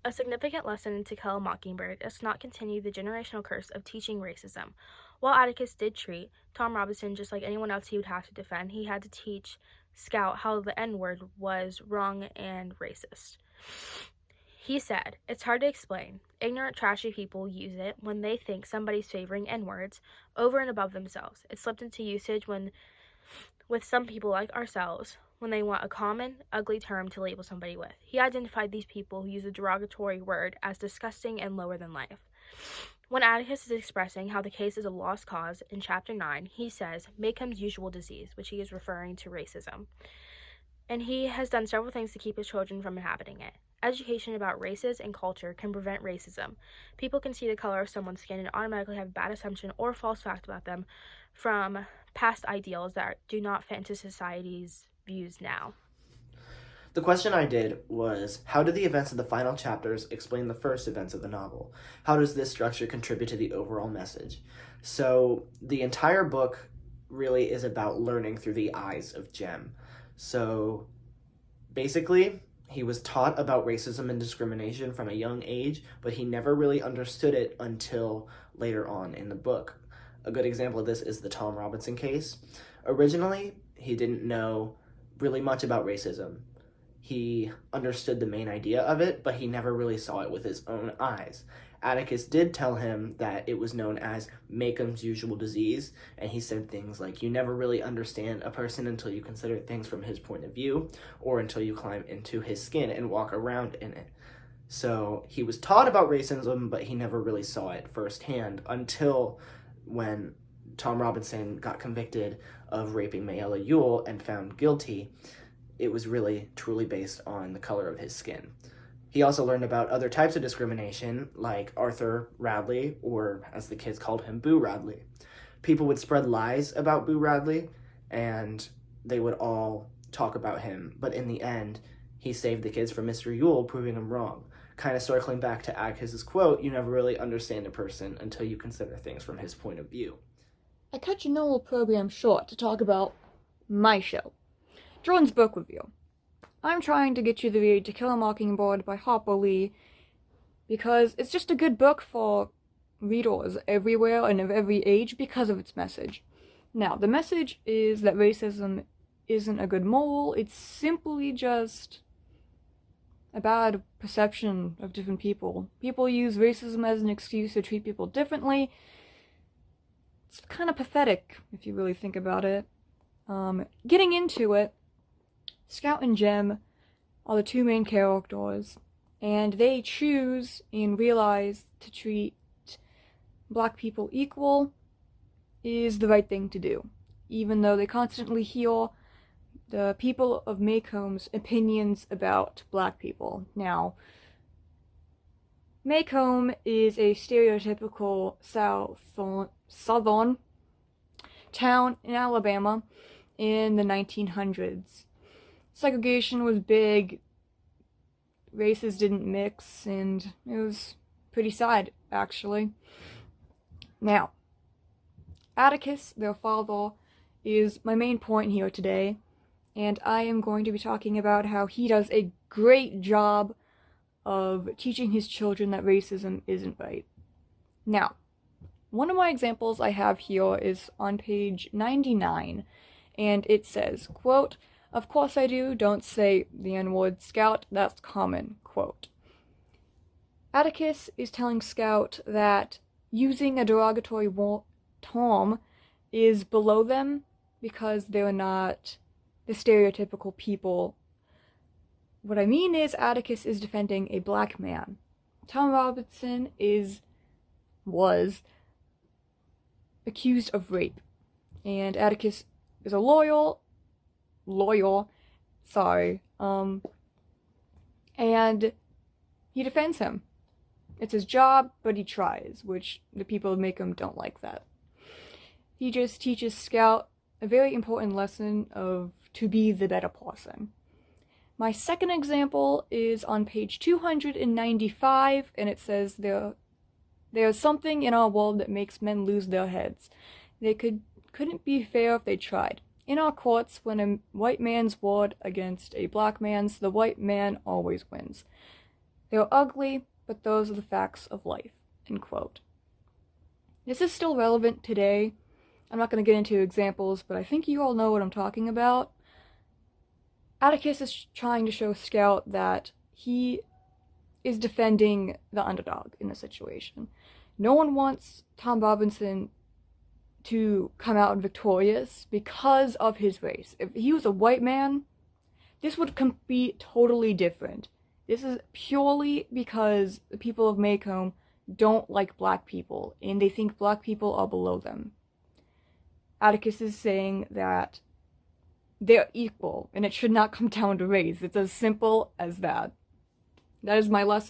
A significant lesson in To Kill a Mockingbird is to not continue the generational curse of teaching racism. While Atticus did treat Tom Robinson just like anyone else he would have to defend, he had to teach Scout how the N-word was wrong and racist. He said, "It's hard to explain. Ignorant, trashy people use it when they think somebody's favoring N-words over and above themselves. It slipped into usage with some people like ourselves when they want a common, ugly term to label somebody with. He identified these people who use a derogatory word as disgusting and lower than life." When Atticus is expressing how the case is a lost cause in Chapter 9, he says, "Makeham's usual disease," which he is referring to racism. And he has done several things to keep his children from inhabiting it. Education about races and culture can prevent racism. People can see the color of someone's skin and automatically have a bad assumption or false fact about them from past ideals that do not fit into society's views now. The question I did was, how do the events of the final chapters explain the first events of the novel? How does this structure contribute to the overall message? So the entire book really is about learning through the eyes of Jem. So basically, he was taught about racism and discrimination from a young age, but he never really understood it until later on in the book. A good example of this is the Tom Robinson case. Originally, he didn't know really much about racism. He understood the main idea of it, but he never really saw it with his own eyes. Atticus did tell him that it was known as Makeham's usual disease, and he said things like, you never really understand a person until you consider things from his point of view, or until you climb into his skin and walk around in it. So he was taught about racism, but he never really saw it firsthand until when Tom Robinson got convicted of raping Mayella Ewell and found guilty. It was really truly based on the color of his skin. He also learned about other types of discrimination, like Arthur Radley, or as the kids called him, Boo Radley. People would spread lies about Boo Radley, and they would all talk about him, but in the end, he saved the kids from Mr. Ewell, proving him wrong. Kind of circling back to Atticus's quote, you never really understand a person until you consider things from his point of view. I cut your normal program short to talk about my show, Jordan's book review. I'm trying to get you to read To Kill a Mockingbird by Harper Lee because it's just a good book for readers everywhere and of every age because of its message. Now, the message is that racism isn't a good moral, it's simply just a bad perception of different people. People use racism as an excuse to treat people differently. It's kind of pathetic if you really think about it. Getting into it, Scout and Jem are the two main characters, and they choose and realize to treat black people equal is the right thing to do, even though they constantly hear the people of Maycomb's opinions about black people. Now, Maycomb is a stereotypical southern town in Alabama in the 1900s. Segregation was big, races didn't mix, and it was pretty sad, actually. Now, Atticus, their father, is my main point here today, and I am going to be talking about how he does a great job of teaching his children that racism isn't right. Now, one of my examples I have here is on page 99, and it says, quote, "Of course I do, don't say the N-word, Scout, that's common," quote. Atticus is telling Scout that using a derogatory term is below them because they're not the stereotypical people. What I mean is Atticus is defending a black man. Tom Robinson was accused of rape, and Atticus is a lawyer, and he defends him. It's his job, but he tries, which the people of Maycomb don't like that. He just teaches Scout a very important lesson of to be the better person. My second example is on page 295, and it says, There's something in our world that makes men lose their heads. They couldn't be fair if they tried. In our courts, when a white man's word against a black man's, the white man always wins. They're ugly, but those are the facts of life, end quote. This is still relevant today. I'm not going to get into examples, but I think you all know what I'm talking about. Atticus is trying to show Scout that he is defending the underdog in the situation. No one wants Tom Robinson to come out victorious because of his race. If he was a white man, this would be totally different. This is purely because the people of Maycomb don't like black people, and they think black people are below them. Atticus is saying that they're equal, and it should not come down to race. It's as simple as that. That is my lesson.